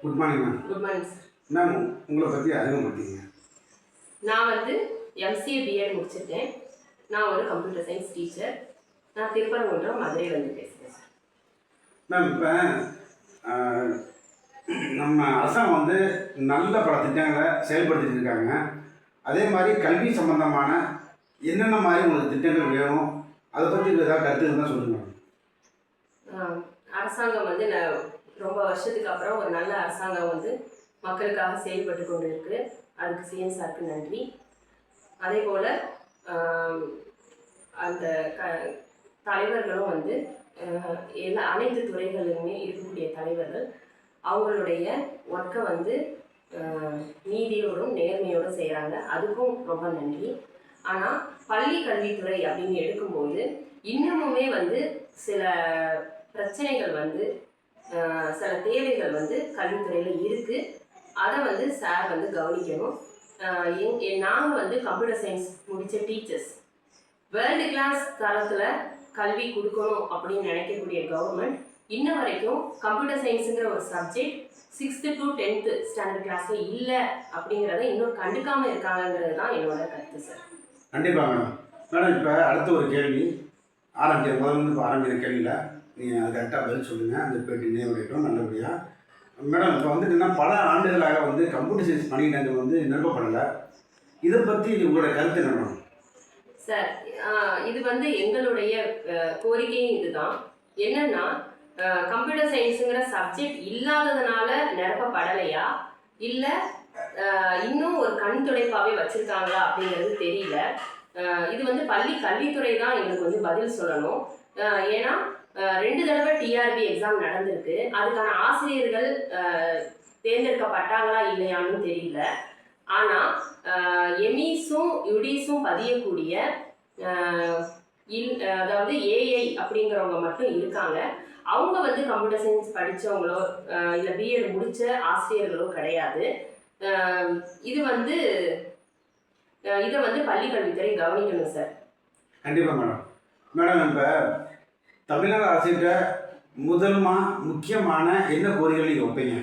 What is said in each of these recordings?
Good morning ma'am. Good morning sir. Ma'am உங்களை பற்றி அறிமுகப்படுத்திங்க. நான் வந்து எம்சிஏ பிஎட் முடிச்சிருக்கேன். நான் ஒரு கம்ப்யூட்டர் சயின்ஸ் டீச்சர். நான் திருப்பரங்குன்றம் மதுரையிலேருந்து பேசுகிறேன் சார். மேம் இப்போ நம்ம அரசாங்கம் வந்து நல்ல பல திட்டங்களை செயல்படுத்திட்டு இருக்காங்க. அதே மாதிரி கல்வி சம்பந்தமான என்னென்ன மாதிரி உங்களுக்கு திட்டங்கள் வேணும், அதை பற்றி ஏதாவது கருத்து இருந்தால் சொல்லுங்கள். அரசாங்கம் வந்து ரொம்ப வருஷத்துக்கு அப்புறம் ஒரு நல்ல அரசாங்கம் வந்து மக்களுக்காக செயல்பட்டு கொண்டு இருக்கு. அதுக்கு சிஎம் சாருக்கு நன்றி. அதே போல் அந்த தலைவர்களும் வந்து அனைத்து துறைகளிலுமே இருக்கக்கூடிய தலைவர்கள் அவங்களுடைய ஒர்க்கை வந்து நீதியோடும் நேர்மையோடும் செய்கிறாங்க. அதுக்கும் ரொம்ப நன்றி. ஆனால் பள்ளி கல்வித்துறை அப்படின்னு எடுக்கும்போது இன்னமுமே வந்து சில பிரச்சனைகள் வந்து சில தேவைகள் வந்து கல்வித்துறையில் இருக்குது. அதை வந்து சார் வந்து கவனிக்கணும். நாங்கள் வந்து கம்ப்யூட்டர் சயின்ஸ் முடித்த டீச்சர்ஸ் வேர்ல்டு கிளாஸ் தரத்தில் கல்வி கொடுக்கணும் அப்படின்னு நினைக்கக்கூடிய கவர்மெண்ட் இன்ன வரைக்கும் கம்ப்யூட்டர் சயின்ஸுங்கிற ஒரு subject 6th to 10th standard கிளாஸில் இல்லை அப்படிங்கிறத இன்னும் கண்டுக்காமல் இருக்காங்கங்கிறது தான் என்னோட கருத்து சார். கண்டிப்பாக மேடம். மேடம் இப்போ அடுத்த ஒரு கேள்வி முதல்ல இப்போ ஆரம்பிக்கிற கேள்வியில் நீங்கள் அது கரெக்டாக பதில் சொல்லுங்கள். அந்த பேட்டி நினைவுடையட்டும் நல்லபடியாக. மேடம் இப்போ வந்துட்டுன்னா பல ஆண்டுகளாக வந்து கம்ப்யூட்டர் சயின்ஸ் பணியிடங்கள் வந்து நிரப்பப்படலை. இதை பற்றி உங்களோட கருத்து என்ன மேடம்? சார், இது வந்து எங்களுடைய கோரிக்கையும் இதுதான். என்னன்னா கம்ப்யூட்டர் சயின்ஸுங்கிற சப்ஜெக்ட் இல்லாததுனால நிரப்பப்படலையா இல்லை இன்னும் ஒரு கண் துடைப்பாகவே வச்சுருக்காங்களா அப்படிங்கிறது தெரியல. இது வந்து பள்ளி கல்வித்துறை தான் எங்களுக்கு வந்து பதில் சொல்லணும். ஏன்னா 2 தடவை டிஆர்பி எக்ஸாம் நடந்திருக்கு. அதுக்கான ஆசிரியர்கள் தேர்ந்தெடுக்கப்பட்டாங்களா இல்லையான்னு தெரியல. ஆனால் எமிஸும் யுடிஸும் பதியக்கூடிய அதாவது ஏஐ அப்படிங்கிறவங்க மட்டும் இருக்காங்க. அவங்க வந்து கம்ப்யூட்டர் சயின்ஸ் படித்தவங்களோ இல்லை பிஎட் முடித்த ஆசிரியர்களோ கிடையாது. இதை வந்து பள்ளி கல்வித்துறை கவனிக்கணும் சார். கண்டிப்பாக மேடம். மேடம் இப்போ தமிழ்நாடு அரசிட்ட முக்கியமான என்ன கோரிக்கைகள் நீங்கள் வைப்பீங்க?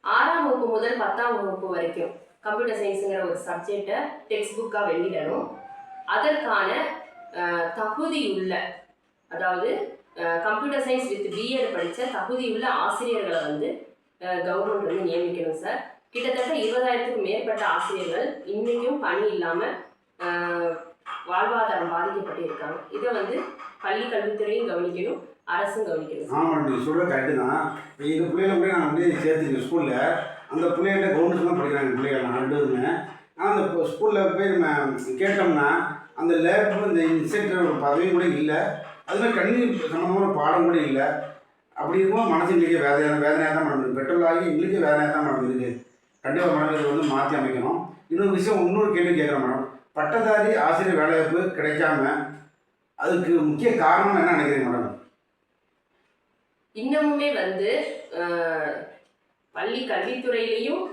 6ஆம் வகுப்பு முதல் 10ஆம் வகுப்பு வரைக்கும் கம்ப்யூட்டர் சயின்ஸுங்கிற ஒரு சப்ஜெக்டை டெக்ஸ்ட் புக்காக வெளியிடணும். அதற்கான தகுதியுள்ள, அதாவது கம்ப்யூட்டர் சயின்ஸ் வித் பிஎட் படித்த தகுதியுள்ள ஆசிரியர்களை வந்து கவர்மெண்ட் வந்து நியமிக்கணும் சார். கிட்டத்தட்ட 20,000க்கும் மேற்பட்ட ஆசிரியர்கள் இன்றைக்கும் பணி இல்லாமல் வாழ்வாதாரம் பாதிக்கப்பட்டு இருக்காங்க. இதை வந்து பள்ளி கல்வித்துறையும் கவனிக்கணும், அரசும் கவனிக்கணும். ஆமாம், நீங்கள் சொல்கிற கரெக்டு தான். இப்போ எங்கள் பிள்ளைகளை கூட நான் வந்து சேர்த்துருக்கேன் ஸ்கூலில். அந்த பிள்ளைகிட்ட கவர்மெண்ட் தான் படிக்கிறாங்க பிள்ளைகள் 2 பேருமே. ஆனால் அந்த ஸ்கூலில் போய் நம்ம கேட்டோம்னா அந்த லேப் இந்த இன்ஸ்ட்ரக்டர் ஒரு பதவியும் கூட இல்லை. அதுமாதிரி கணினி சம்மந்தமான பாடம் கூட இல்லை. அப்படி இருக்கும்போது மனசு எங்களுக்கே வேதனையாக தான் நடந்தது. பெட்ரோல் ஆகி எங்களுக்கே வேதனையாக தான் நடந்தது. கண்டிப்பாக மேடம் இதை வந்து மாற்றி அமைக்கணும். இன்னொரு கேள்வி கேட்குறேன் மேடம். பட்டதாரி ஆசிரியர் வேலைவாய்ப்பு கிடைக்காம அதுக்கு முக்கிய காரணம் என்ன நினைக்கிறீங்க மேடம்? இன்னமுமே வந்து பள்ளி கல்வித்துறையிலையும்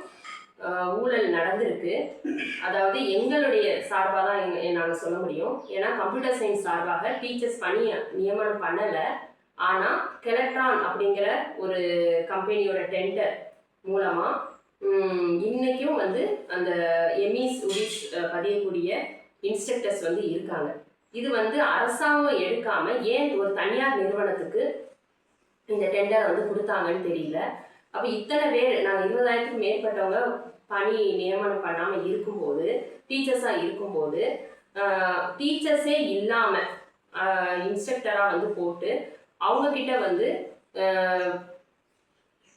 ஊழல் நடந்திருக்கு. அதாவது எங்களுடைய சார்பாக தான் நாங்கள் சொல்ல முடியும். ஏன்னா கம்ப்யூட்டர் சயின்ஸ் சார்பாக டீச்சர்ஸ் பணி நியமனம் பண்ணலை. ஆனால் கெலக்ட்ரான் அப்படிங்கிற ஒரு கம்பெனியோட டெண்டர் மூலமாக இன்றைக்கும் வந்து அந்த எமிஸ் உடிஸ் பதியக்கூடிய இன்ஸ்ட்ரக்டர்ஸ் வந்து இருக்காங்க. இது வந்து அரசாங்கம் எடுக்காமல் ஏன் ஒரு தனியார் நிறுவனத்துக்கு இந்த டெண்டர் வந்து கொடுத்தாங்கன்னு தெரியல. அப்போ இத்தனை பேர் நாங்கள் 20,000க்கும் மேற்பட்டவங்க பணி நியமனம் பண்ணாமல் இருக்கும்போது, டீச்சர்ஸாக இருக்கும்போது, டீச்சர்ஸே இல்லாமல் இன்ஸ்ட்ரக்டராக வந்து போட்டு அவங்கக்கிட்ட வந்து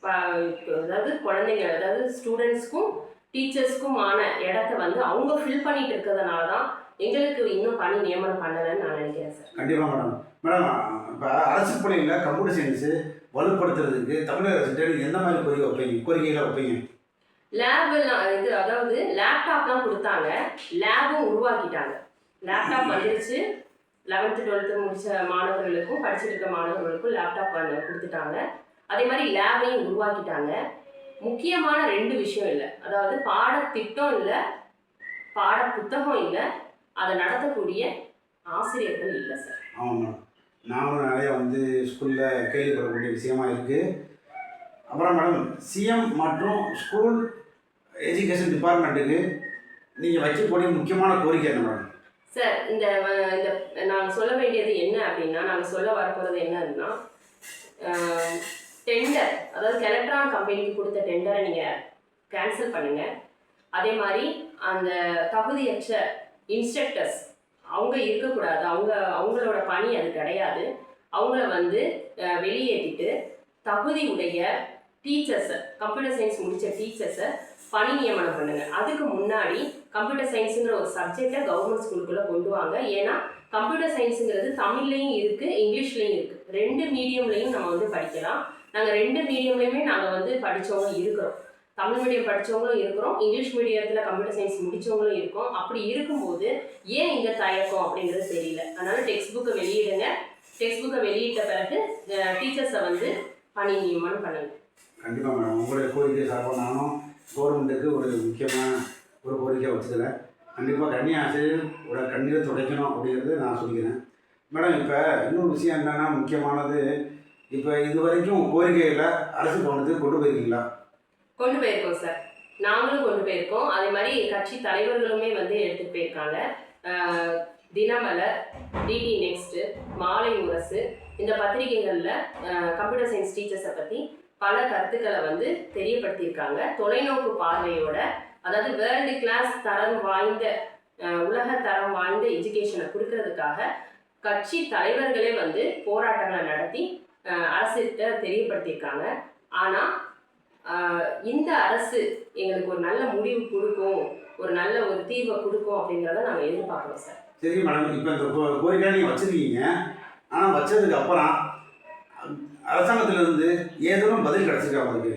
அதாவது குழந்தைங்க, அதாவது ஸ்டூடெண்ட்ஸ்க்கும் டீச்சர்ஸ்க்குமான இடத்த வந்து அவங்க ஃபில் பண்ணிட்டு இருக்கிறதுனால தான் எங்களுக்கு இன்னும் பணி நியமனம் பண்ணலைன்னு நான் நினைக்கிறேன் சார். கண்டிப்பாக மேடம். மேடம் இப்போ அரசு பள்ளியில் கம்ப்யூட்டர் சயின்ஸு வலுப்படுத்துறதுக்கு தமிழக அரசு எந்த மாதிரி கோரிக்கைகளை வைப்பீங்க? லேப்லாம் இது, அதாவது லேப்டாப்லாம் கொடுத்தாங்க, லேபும் உருவாக்கிட்டாங்க. லேப்டாப் வந்துருச்சு. 11th 12th முடித்த மாணவர்களுக்கும் படிச்சுட்டு இருக்க மாணவர்களுக்கும் லேப்டாப் கொடுத்துட்டாங்க. அதே மாதிரி லேபையும் உருவாக்கிட்டாங்க. முக்கியமான 2 விஷயம் இல்லை, அதாவது பாடத்திட்டம் இல்லை, பாட புத்தகம் இல்லை, அதை நடத்தக்கூடிய ஆசிரியர்கள் இல்லை சார். ஆமாம் மேடம். நாங்களும் நிறைய வந்து ஸ்கூலில் கேள்விப்படக்கூடிய விஷயமா இருக்குது. அப்புறம் மேடம், சிஎம் மற்றும் ஸ்கூல் எஜுகேஷன் டிபார்ட்மெண்ட்டுக்கு நீங்கள் வைக்கக்கூடிய முக்கியமான கோரிக்கை என்ன மேடம்? சார், இந்த நாங்கள் சொல்ல வேண்டியது என்ன அப்படின்னா, நாங்கள் சொல்ல வரப்போகிறது என்னன்னா, டெண்டர், அதாவது கெலக்ட்ரான் கம்பெனிக்கு கொடுத்த டெண்டரை நீங்கள் கேன்சல் பண்ணுங்கள். அதே மாதிரி அந்த தகுதியற்ற இன்ஸ்ட்ரக்டர்ஸ் அவங்க இருக்கக்கூடாது. அவங்களோட பணி அது கிடையாது. அவங்கள வந்து வெளியேற்றிட்டு தகுதி உடைய டீச்சர்ஸை, கம்ப்யூட்டர் சயின்ஸ் முடித்த டீச்சர்ஸை பணி நியமனம் பண்ணுங்க. அதுக்கு முன்னாடி கம்ப்யூட்டர் சயின்ஸுங்கிற ஒரு சப்ஜெக்டை கவர்மெண்ட் ஸ்கூலுக்குள்ளே கொண்டு வாங்க. ஏன்னா கம்ப்யூட்டர் சயின்ஸுங்கிறது தமிழ்லையும் இருக்குது, இங்கிலீஷ்லேயும் இருக்குது. 2 மீடியம்லையும் நம்ம வந்து படிக்கலாம். நாங்கள் 2 மீடியம்லையுமே நாங்கள் வந்து படித்தவங்க இருக்கிறோம். தமிழ் மீடியம் படித்தவங்களும் இருக்கிறோம், இங்கிலீஷ் மீடியத்தில் கம்ப்யூட்டர் சயின்ஸ் முடித்தவங்களும் இருக்கோம். அப்படி இருக்கும்போது ஏன் இந்த தயக்கம் அப்படிங்கிறது தெரியல. அதனால் டெக்ஸ்ட் புக்கை வெளியிடுங்க. டெக்ஸ்ட் புக்கை வெளியிட்ட பிறகு டீச்சர்ஸை வந்து பணி நியமனம் பண்ணுங்க. கண்டிப்பாக மேடம், உங்களுடைய கோரிக்கை சார்பாக நானும் கவர்மெண்ட்டுக்கு ஒரு முக்கியமான ஒரு கோரிக்கை வச்சுக்கிறேன். கண்டிப்பாக கன்னி ஆசிரியரோட கண்ணீரை துடைக்கணும் அப்படிங்கிறது நான் சொல்லிக்கிறேன். மேடம், இப்போ இன்னொரு விஷயம் என்னென்னா முக்கியமானது, இப்போ இது வரைக்கும் கோரிக்கையில் அரசு கவனத்துக்கு கொண்டு போயிருக்கீங்களா? கொண்டு போயிருக்கோம் சார், நாங்களும் கொண்டு போயிருக்கோம். அதே மாதிரி கட்சி தலைவர்களுமே வந்து எடுத்துகிட்டு போயிருக்காங்க. தினமலர், டிடி நெக்ஸ்ட்டு, மாலை முரசு, இந்த பத்திரிகைகளில் கம்ப்யூட்டர் சயின்ஸ் டீச்சர்ஸை பற்றி பல கருத்துக்களை வந்து தெரியப்படுத்தியிருக்காங்க. தொலைநோக்கு பார்வையோட, அதாவது வேர்ல்டு கிளாஸ் தரம் வாய்ந்த, உலக தரம் வாய்ந்த எஜுகேஷனை கொடுக்கறதுக்காக கட்சி தலைவர்களே வந்து போராட்டங்களை நடத்தி அரசுகிட்ட தெரியப்படுத்தியிருக்காங்க. ஆனால் இந்த அரசு எங்களுக்கு ஒரு நல்ல முடிவு கொடுக்கும், ஒரு நல்ல ஒரு தீர்வை கொடுக்கும் அப்படிங்கிறத நாங்கள் எதிர்பார்க்குறோம் சார். சரி மேடம், இப்போ இந்த கோரிக்கை நீங்கள் வச்சுருக்கீங்க. ஆனால் வச்சதுக்கு அப்புறம் அரசாங்கத்திலிருந்து ஏதேனும் பதில் கிடச்சிருக்கா உங்களுக்கு?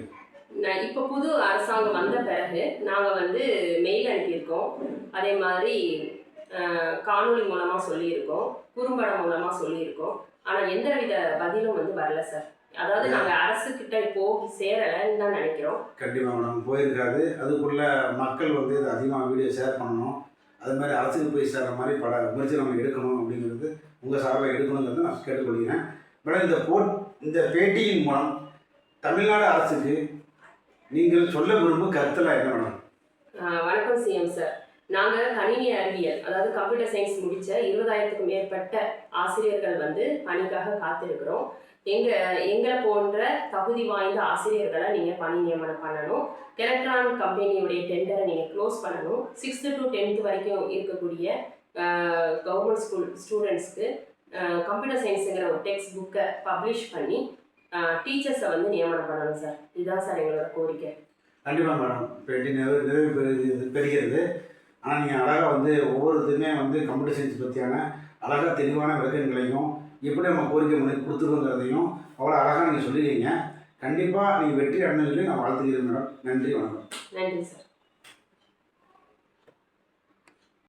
இப்போ புது அரசாங்கம் வந்த பிறகு நாங்கள் வந்து மெயில் அனுப்பியிருக்கோம். அதே மாதிரி காணொலி மூலமாக சொல்லியிருக்கோம், குறும்படம் மூலமாக சொல்லியிருக்கோம். ஆனால் எந்தவித பதிலும் வந்து வரல சார். அதாவது நாங்கள் அரசுக்கிட்ட போய் சேரலைன்னு தான் நினைக்கிறோம். கண்டிப்பாக மேடம், போயிருக்காது. அதுக்குள்ளே மக்கள் வந்து இது அதிகமாக வீடியோ ஷேர் பண்ணணும், அது மாதிரி அரசுக்கு போய் சேர்ற மாதிரி பல முயற்சி நம்ம எடுக்கணும் அப்படிங்கிறது உங்கள் சார்பாக எடுக்கணுங்கிறது நான் கேட்டுக்கொள்கிறேன். மேடம், இந்த பேட்டியின் மூலம் தமிழ்நாடு அரசுக்கு நீங்கள் சொல்ல விரும்பும் கருத்தெல்லாம் என்ன மேடம்? வணக்கம் சிஎம் சார். நாங்கள் கணினி அறிவியல், அதாவது கம்ப்யூட்டர் சயின்ஸ் முடித்த 20,000க்கும் மேற்பட்ட ஆசிரியர்கள் வந்து பணிக்காக காத்திருக்கிறோம். எங்களை போன்ற தகுதி வாய்ந்த ஆசிரியர்களை நீங்கள் பணி நியமனம் பண்ணணும். கெலக்ட்ரான் கம்பெனியுடைய டெண்டரை நீங்கள் க்ளோஸ் பண்ணணும். 6th to 10th வரைக்கும் இருக்கக்கூடிய கவர்மெண்ட் ஸ்கூல் ஸ்டூடெண்ட்ஸ்க்கு கம்ப்யூட்டர் சயின்ஸுங்கிற ஒரு டெக்ஸ்ட் புக்கை பப்ளிஷ் பண்ணி டீச்சர்ஸை வந்து நியமனம் பண்ணணும் சார். இதுதான் சார் எங்களோட கோரிக்கை. கண்டிப்பாக மேடம், பேட்டி நிறைவு பெறுகிறது. ஆனால் நீங்கள் அழகாக வந்து ஒவ்வொருத்துமே வந்து கம்ப்யூட்டர் சயின்ஸ் பற்றியான அழகாக தெளிவான விளக்கங்களையும் எப்படி நம்ம கோரிக்கை முறை கொடுத்துருவோங்கிறதையும் அவ்வளோ அழகாக நீங்கள் சொல்லிடுறீங்க. கண்டிப்பாக நீங்கள் வெற்றி அடைஞ்சதுலேயும் நான் வாழ்த்துக்கிறேன் மேடம். நன்றி, வணக்கம். நன்றி சார்.